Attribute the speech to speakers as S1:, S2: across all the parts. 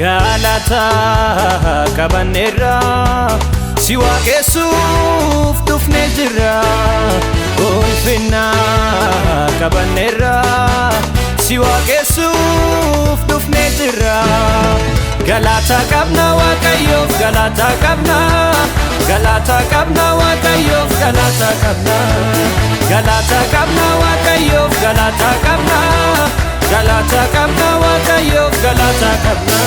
S1: galata kabanera siwa kesuf dufne jira ulfina kabanera siwa kesuf dufne jira galata kabna wakayof galata kabna wakayof galata kabna wakayof galata kabna wakayof galata kabna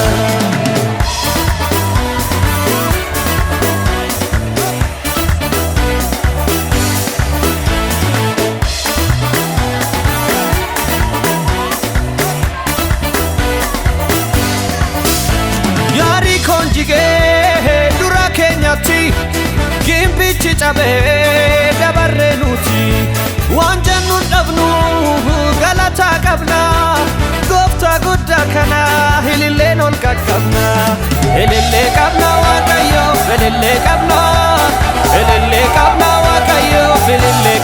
S1: yari konjige dura kenyati gimbichi chabe dabarrenuti wanjanu dabnu galata kabna gofta gudda kana hilille nol kakabna hilille kabna wakayo hilille kabna wakayo hilille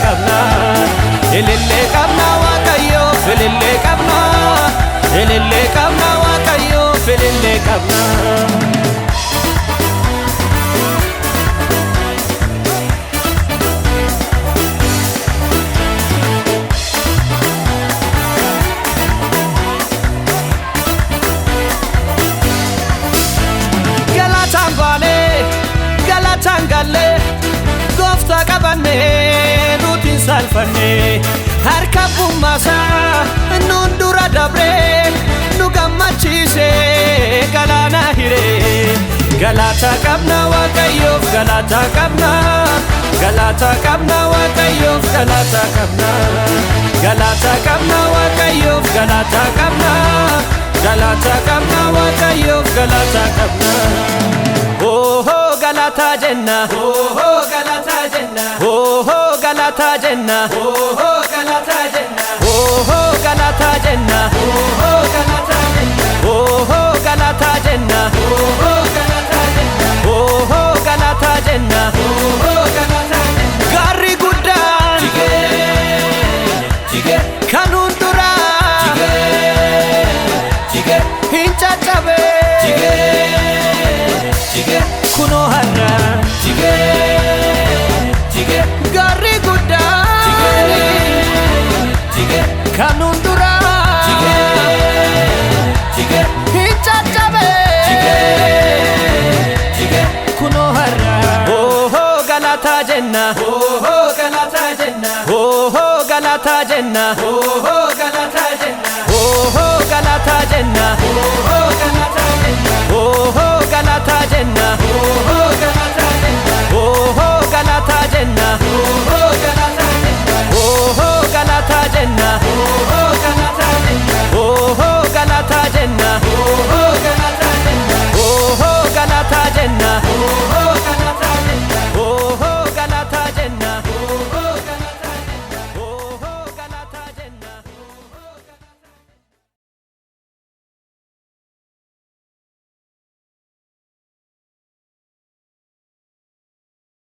S1: kabna wakayo hilille kabna wakayo hilille kabna tangale gofta kabane nutin salfane harkabu masa nundura dabre nugamachise galana hire galata kabna wakayof galata kabna wakayof galata kabna wakayof galata kabna wakayof galata kabna oh galata jenna oh galata jenna oh galata jenna oh galata jenna oh galata jenna